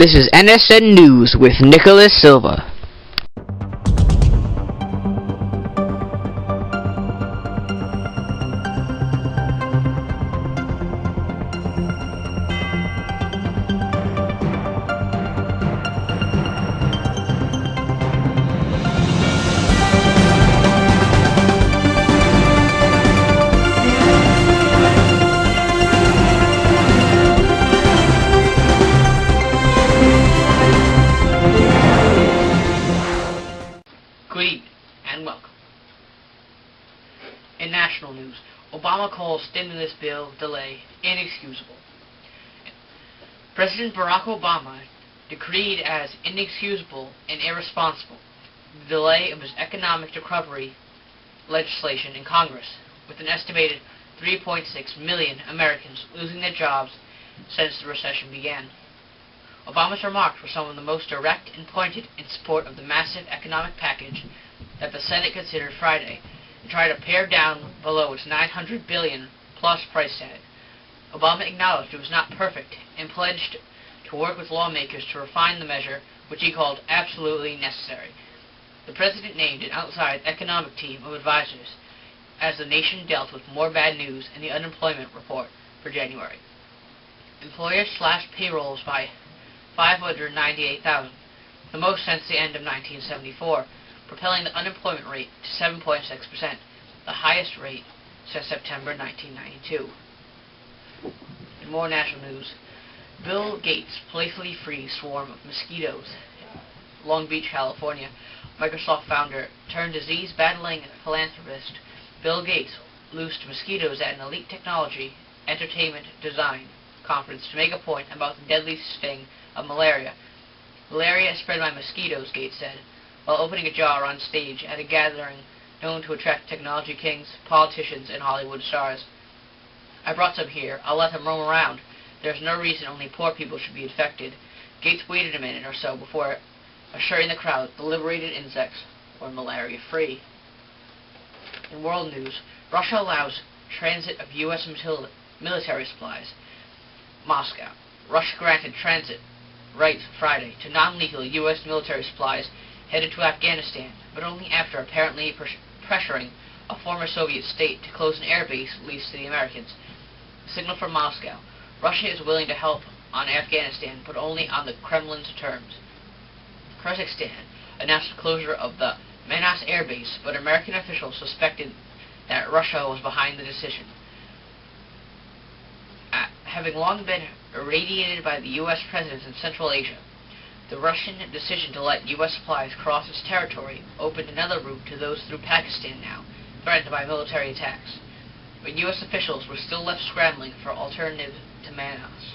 This is NSN News with Nicholas Silva. Good evening and welcome. In national news, Obama calls stimulus bill delay inexcusable. President Barack Obama decreed as inexcusable and irresponsible the delay of his economic recovery legislation in Congress, with an estimated 3.6 million Americans losing their jobs since the recession began. Obama's remarks were some of the most direct and pointed in support of the massive economic package that the Senate considered Friday and tried to pare down below its $900 billion plus price tag. Obama acknowledged it was not perfect and pledged to work with lawmakers to refine the measure, which he called absolutely necessary. The president named an outside economic team of advisors as the nation dealt with more bad news in the unemployment report for January. Employers slashed payrolls by 598,000, the most since the end of 1974, propelling the unemployment rate to 7.6%, the highest rate since September 1992. In more national news, Bill Gates playfully frees swarm of mosquitoes. Long Beach, California, Microsoft founder turned disease-battling philanthropist Bill Gates loosed mosquitoes at an elite technology, entertainment, design conference to make a point about the deadly sting of malaria. Malaria is spread by mosquitoes, Gates said, while opening a jar on stage at a gathering known to attract technology kings, politicians, and Hollywood stars. I brought some here. I'll let them roam around. There's no reason only poor people should be infected. Gates waited a minute or so before assuring the crowd the liberated insects were malaria-free. In world news, Russia allows transit of U.S. military supplies. Moscow. Russia granted transit rights Friday to non-lethal U.S. military supplies headed to Afghanistan, but only after apparently pressuring a former Soviet state to close an airbase leased to the Americans. Signal from Moscow. Russia is willing to help on Afghanistan, but only on the Kremlin's terms. Kazakhstan announced the closure of the Manas airbase, but American officials suspected that Russia was behind the decision. Having long been irradiated by the U.S. presidents in Central Asia, the Russian decision to let U.S. supplies cross its territory opened another route to those through Pakistan now, threatened by military attacks. But U.S. officials were still left scrambling for alternatives to Manas.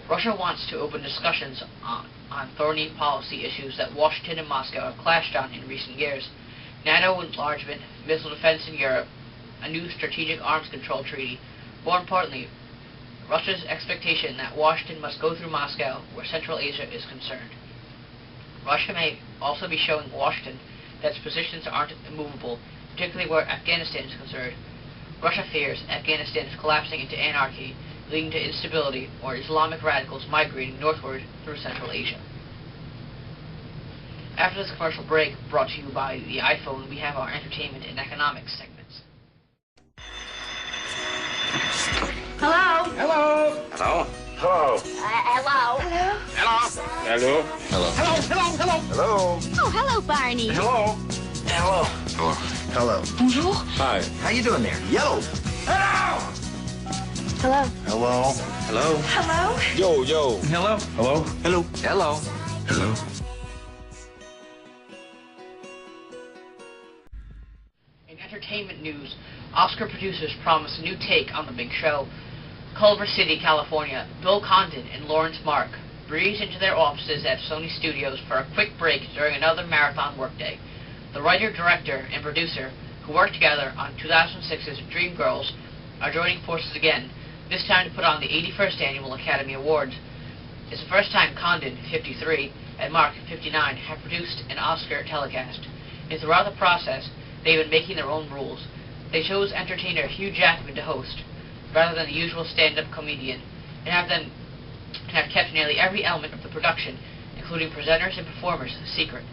Russia wants to open discussions on thorny policy issues that Washington and Moscow have clashed on in recent years: NATO enlargement, missile defense in Europe, a new strategic arms control treaty. More importantly, Russia's expectation that Washington must go through Moscow where Central Asia is concerned. Russia may also be showing Washington that its positions aren't immovable, particularly where Afghanistan is concerned. Russia fears Afghanistan is collapsing into anarchy, leading to instability or Islamic radicals migrating northward through Central Asia. After this commercial break, brought to you by the iPhone, we have our entertainment and economics segments. Hello. Hello. Hello. Hello. Hello. Hello. Hello. Hello. Hello. Oh, hello, Barney. Hello. Hello. Hello. Hello. Bonjour. Hi. How you doing there? Yellow. Hello. Hello. Hello. Hello. Hello. Yo, yo. Hello. Hello. Hello. Hello. Hello. In entertainment news, Oscar producers promise a new take on The Big Show. Culver City, California, Bill Condon and Lawrence Mark breezed into their offices at Sony Studios for a quick break during another marathon workday. The writer, director, and producer, who worked together on 2006's Dreamgirls, are joining forces again, this time to put on the 81st Annual Academy Awards. It's the first time Condon, 53, and Mark, 59, have produced an Oscar telecast, and throughout the process, they've been making their own rules. They chose entertainer Hugh Jackman to host, rather than the usual stand-up comedian, and have them and have kept nearly every element of the production, including presenters and performers, secret.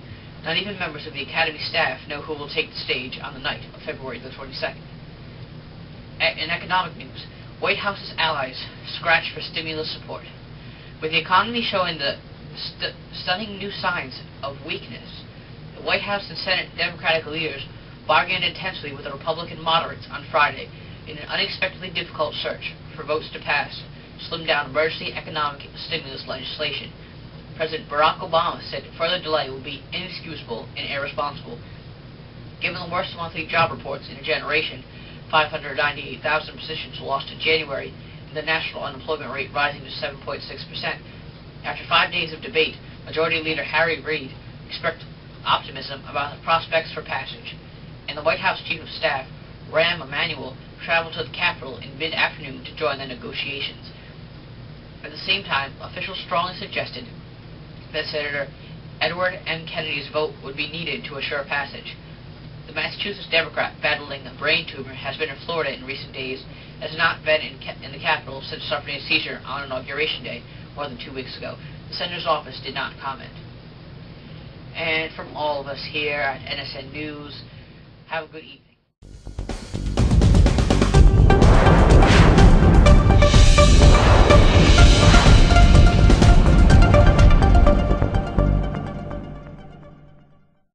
Not even members of the Academy staff know who will take the stage on the night of February the 22nd. In economic news, White House's allies scratch for stimulus support. With the economy showing the stunning new signs of weakness, the White House and Senate Democratic leaders bargained intensely with the Republican moderates on Friday in an unexpectedly difficult search for votes to pass slimmed-down emergency economic stimulus legislation. President Barack Obama said further delay will be inexcusable and irresponsible. Given the worst monthly job reports in a generation, 598,000 positions lost in January, and the national unemployment rate rising to 7.6%. After 5 days of debate, Majority Leader Harry Reid expressed optimism about the prospects for passage, and the White House Chief of Staff, Rahm Emanuel, traveled to the Capitol in mid-afternoon to join the negotiations. At the same time, officials strongly suggested that Senator Edward M. Kennedy's vote would be needed to assure passage. The Massachusetts Democrat battling a brain tumor has been in Florida in recent days, has not been in the Capitol since suffering a seizure on Inauguration Day more than 2 weeks ago. The Senator's office did not comment. And from all of us here at NSN News, have a good evening.